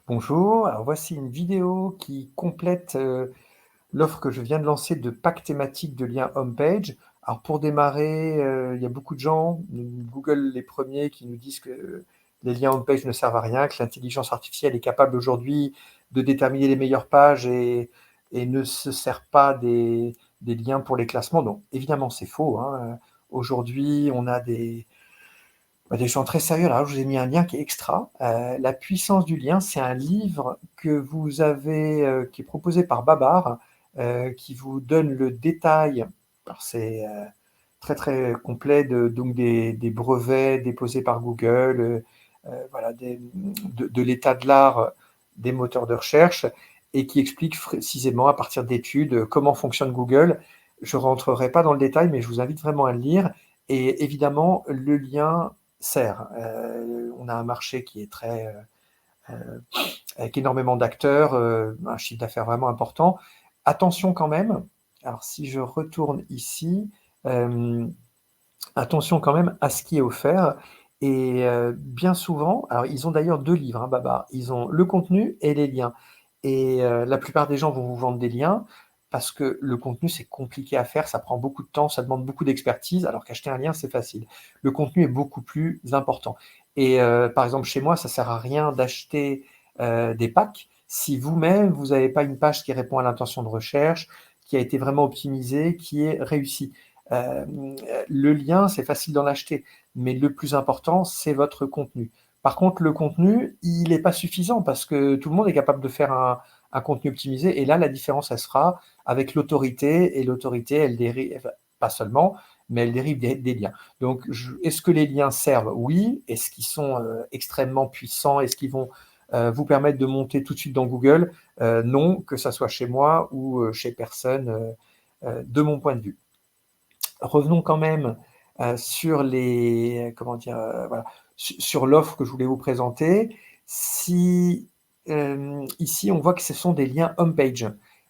Bonjour, alors voici une vidéo qui complète l'offre que je viens de lancer de pack thématique de liens homepage. Alors pour démarrer, il y a beaucoup de gens, Google les premiers, qui nous disent que les liens homepage ne servent à rien, que l'intelligence artificielle est capable aujourd'hui de déterminer les meilleures pages et ne se sert pas des liens pour les classements. Donc évidemment c'est faux, hein. Aujourd'hui on a des gens très sérieux. Alors, je vous ai mis un lien qui est extra. La puissance du lien, c'est un livre que vous avez, qui est proposé par Babar, qui vous donne le détail. Alors, c'est très très complet donc des brevets déposés par Google, voilà, de l'état de l'art des moteurs de recherche et qui explique précisément à partir d'études comment fonctionne Google. Je ne rentrerai pas dans le détail, mais je vous invite vraiment à le lire. Et évidemment, le lien sert. On a un marché qui est avec énormément d'acteurs, un chiffre d'affaires vraiment important. Attention quand même, alors si je retourne ici, euh, attention quand même à ce qui est offert. Et bien souvent, alors ils ont d'ailleurs deux livres, hein, Babar. Ils ont le contenu et les liens. Et la plupart des gens vont vous vendre des liens parce que le contenu, c'est compliqué à faire, ça prend beaucoup de temps, ça demande beaucoup d'expertise, alors qu'acheter un lien, c'est facile. Le contenu est beaucoup plus important. Et par exemple, chez moi, ça sert à rien d'acheter des packs si vous-même, vous n'avez pas une page qui répond à l'intention de recherche, qui a été vraiment optimisée, qui est réussie. Euh, le lien, c'est facile d'en acheter, mais le plus important, c'est votre contenu. Par contre, le contenu, il n'est pas suffisant parce que tout le monde est capable de faire un contenu optimisé. Et là, la différence, elle sera avec l'autorité. Et l'autorité, elle dérive, pas seulement, mais elle dérive des liens. Donc, est-ce que les liens servent? Oui. Est-ce qu'ils sont extrêmement puissants? Est-ce qu'ils vont vous permettre de monter tout de suite dans Google? Non, que ça soit chez moi ou chez personne, de mon point de vue. Revenons quand même sur comment dire, voilà, sur l'offre que je voulais vous présenter. Si ici on voit que ce sont des liens homepage.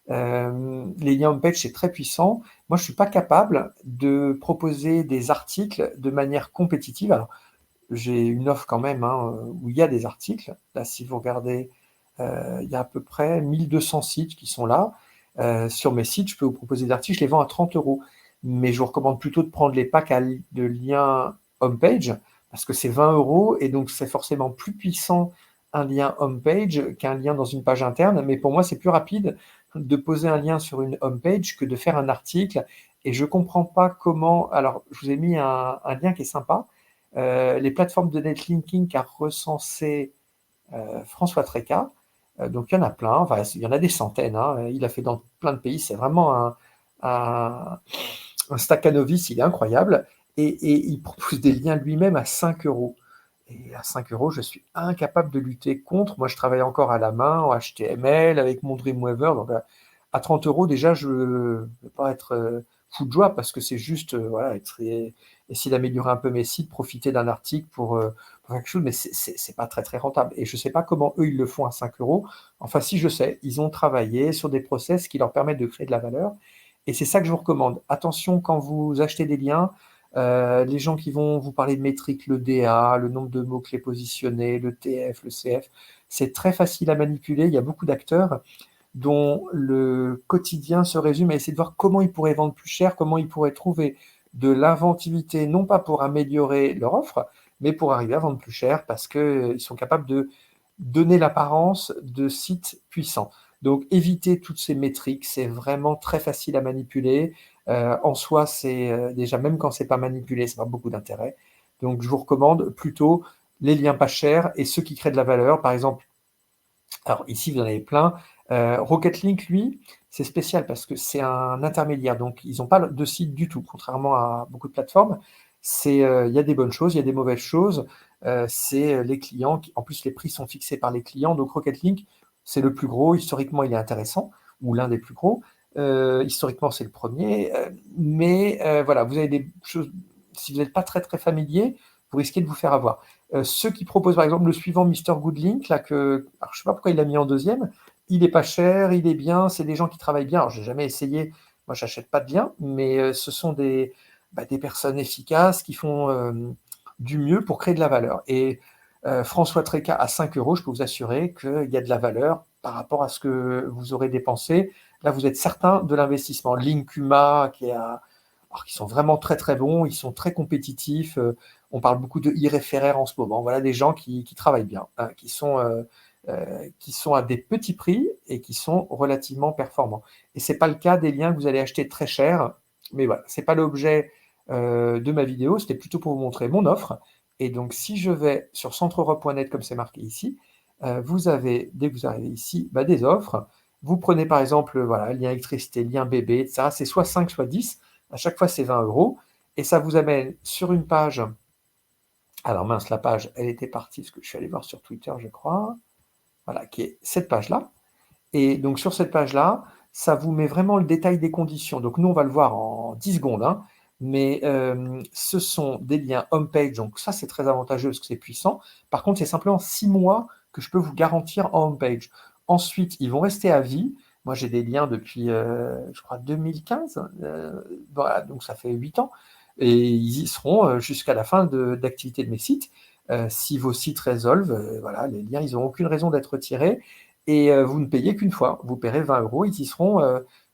Les liens homepage, c'est très puissant. Moi, je suis pas capable de proposer des articles de manière compétitive. Alors, j'ai une offre quand même, hein, où il y a des articles. Là, si vous regardez, il y a à peu près 1200 sites qui sont là. Sur mes sites, je peux vous proposer des articles, je les vends à 30 euros. Mais je vous recommande plutôt de prendre les packs de liens homepage, parce que c'est 20 euros, et donc c'est forcément plus puissant un lien homepage qu'un lien dans une page interne. Mais pour moi, c'est plus rapide de poser un lien sur une homepage que de faire un article. Et je comprends pas comment. Alors, je vous ai mis un lien qui est sympa. Les plateformes de netlinking qu'a recensé François Tréca. Donc il y en a plein, enfin, il y en a des centaines, hein. Il a fait dans plein de pays, c'est vraiment un, un staccanovis, il est incroyable. Et il propose des liens lui-même à 5 euros. Et à 5 euros, je suis incapable de lutter contre. Moi, je travaille encore à la main, en HTML, avec mon Dreamweaver. Donc, à 30 euros, déjà, je ne vais pas être fou de joie parce que c'est juste voilà, essayer d'améliorer un peu mes sites, profiter d'un article pour quelque chose, mais c'est pas très très rentable. Et je ne sais pas comment eux, ils le font à 5 euros. Enfin, si je sais, ils ont travaillé sur des process qui leur permettent de créer de la valeur. Et c'est ça que je vous recommande. Attention quand vous achetez des liens, les gens qui vont vous parler de métriques, le DA, le nombre de mots-clés positionnés, le TF, le CF, c'est très facile à manipuler. Il y a beaucoup d'acteurs dont le quotidien se résume à essayer de voir comment ils pourraient vendre plus cher, comment ils pourraient trouver de l'inventivité, non pas pour améliorer leur offre, mais pour arriver à vendre plus cher parce qu'ils sont capables de donner l'apparence de sites puissants. Donc éviter toutes ces métriques, c'est vraiment très facile à manipuler. En soi, c'est déjà, même quand c'est pas manipulé, ça n'a pas beaucoup d'intérêt. Donc je vous recommande plutôt les liens pas chers et ceux qui créent de la valeur. Par exemple, alors ici, vous en avez plein. Rocket Link, lui, c'est spécial parce que c'est un intermédiaire. Donc, ils n'ont pas de site du tout, contrairement à beaucoup de plateformes. Il y a des bonnes choses, il y a des mauvaises choses. C'est les clients en plus, les prix sont fixés par les clients. Donc, Rocket Link, c'est le plus gros. Historiquement, il est intéressant, ou l'un des plus gros. Historiquement, c'est le premier. Mais voilà, vous avez des choses. Si vous n'êtes pas très très familier, vous risquez de vous faire avoir. Ceux qui proposent, par exemple, le suivant, Mister Goodlink, là, alors, je ne sais pas pourquoi il l'a mis en deuxième, il est pas cher, il est bien, c'est des gens qui travaillent bien. Alors, j'ai jamais essayé, moi, j'achète pas de liens, mais ce sont des personnes efficaces qui font du mieux pour créer de la valeur. Et François Tréca à 5 €, je peux vous assurer qu'il y a de la valeur par rapport à ce que vous aurez dépensé. Là, vous êtes certain de l'investissement. Linkuma, alors, qui sont vraiment très très bons, ils sont très compétitifs. On parle beaucoup de e-référaires en ce moment. Voilà des gens qui travaillent bien, hein, qui sont à des petits prix et qui sont relativement performants. Et c'est pas le cas des liens que vous allez acheter très cher. Mais voilà, c'est pas l'objet de ma vidéo. C'était plutôt pour vous montrer mon offre. Et donc, si je vais sur centreeurope.net, comme c'est marqué ici, vous avez, dès que vous arrivez ici, des offres. Vous prenez par exemple, voilà, lien électricité, lien bébé, etc. C'est soit 5, soit 10. À chaque fois, c'est 20 €. Et ça vous amène sur une page. Alors mince, la page, elle était partie, parce que je suis allé voir sur Twitter, je crois. Voilà, qui est cette page-là. Et donc sur cette page-là, ça vous met vraiment le détail des conditions. Donc nous, on va le voir en 10 secondes, hein, mais ce sont des liens homepage, donc ça c'est très avantageux parce que c'est puissant. Par contre, c'est simplement 6 mois que je peux vous garantir en homepage. Ensuite, ils vont rester à vie. Moi, j'ai des liens depuis, je crois, 2015. Voilà, donc ça fait 8 ans. Et ils y seront jusqu'à la fin d'activité de mes sites. Si vos sites résolvent, voilà, les liens, ils n'auront aucune raison d'être retirés. Et vous ne payez qu'une fois. Vous paierez 20 €. Ils y seront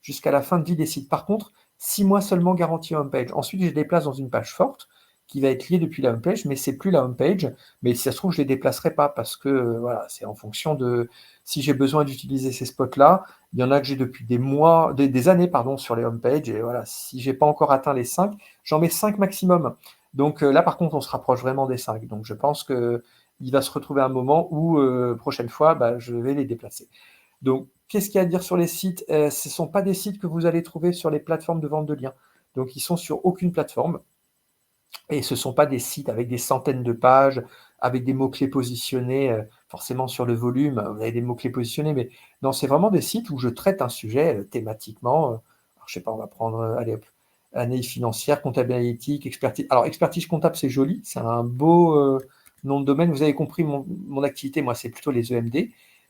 jusqu'à la fin de vie des sites. Par contre, 6 mois seulement garantie homepage. Ensuite, je les déplace dans une page forte qui va être liée depuis la homepage, mais c'est plus la homepage. Mais si ça se trouve, je les déplacerai pas parce que voilà, c'est en fonction de si j'ai besoin d'utiliser ces spots-là. Il y en a que j'ai depuis des mois, des années, pardon, sur les homepages. Et voilà, si j'ai pas encore atteint les 5, j'en mets 5 maximum. Donc là, par contre, on se rapproche vraiment des 5. Donc je pense que il va se retrouver un moment où, prochaine fois, je vais les déplacer. Donc, qu'est-ce qu'il y a à dire sur les sites? Ce ne sont pas des sites que vous allez trouver sur les plateformes de vente de liens. Donc, ils sont sur aucune plateforme. Et ce ne sont pas des sites avec des centaines de pages, avec des mots-clés positionnés, forcément sur le volume, vous avez des mots-clés positionnés, mais non, c'est vraiment des sites où je traite un sujet thématiquement. Alors, je sais pas, on va prendre, allez hop, analyse financière, comptabilité analytique, expertise. Alors, expertise comptable, c'est joli, c'est un beau nom de domaine. Vous avez compris mon activité, moi, c'est plutôt les EMD.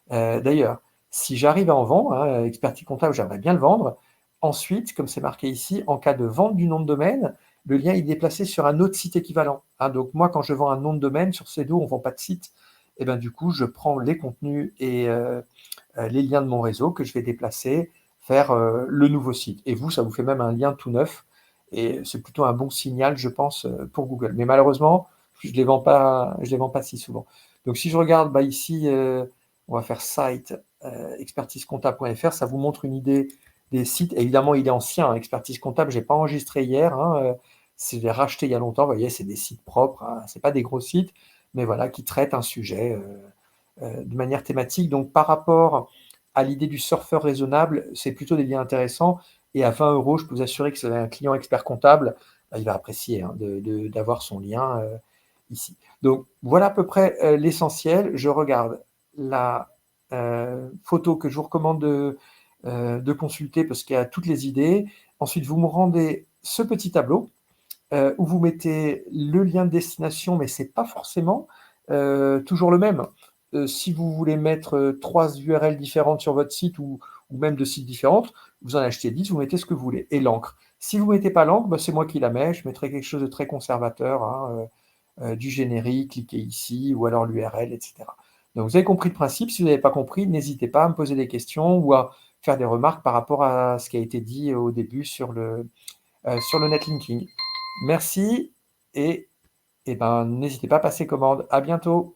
D'ailleurs, si j'arrive à en vendre, hein, expertise comptable, j'aimerais bien le vendre. Ensuite, comme c'est marqué ici, en cas de vente du nom de domaine, le lien est déplacé sur un autre site équivalent, hein. Donc moi, quand je vends un nom de domaine, sur Cedo, on ne vend pas de site. Et ben du coup, je prends les contenus et les liens de mon réseau que je vais déplacer vers le nouveau site. Et vous, ça vous fait même un lien tout neuf. Et c'est plutôt un bon signal, je pense, pour Google. Mais malheureusement, je ne les vends pas si souvent. Donc si je regarde ici, on va faire site expertisecomptable.fr, ça vous montre une idée des sites. Évidemment, il est ancien, hein, expertise comptable, je n'ai pas enregistré hier, hein, je l'ai racheté il y a longtemps. Vous voyez, c'est des sites propres, hein, ce n'est pas des gros sites, mais voilà, qui traitent un sujet de manière thématique. Donc, par rapport à l'idée du surfeur raisonnable, c'est plutôt des liens intéressants. Et à 20 €, je peux vous assurer que c'est un client expert comptable, il va apprécier hein, d'avoir son lien ici. Donc, voilà à peu près l'essentiel. Je regarde la photo que je vous recommande de consulter parce qu'il y a toutes les idées. Ensuite, vous me rendez ce petit tableau où vous mettez le lien de destination, mais ce n'est pas forcément toujours le même. Si vous voulez mettre 3 URL différentes sur votre site ou même de sites différentes, vous en achetez 10, vous mettez ce que vous voulez. Et l'encre. Si vous ne mettez pas l'encre, c'est moi qui la mets. Je mettrai quelque chose de très conservateur, hein, du générique, cliquez ici, ou alors l'URL, etc. Donc vous avez compris le principe. Si vous n'avez pas compris, n'hésitez pas à me poser des questions ou à faire des remarques par rapport à ce qui a été dit au début sur le netlinking. Merci et n'hésitez pas à passer commande. À bientôt.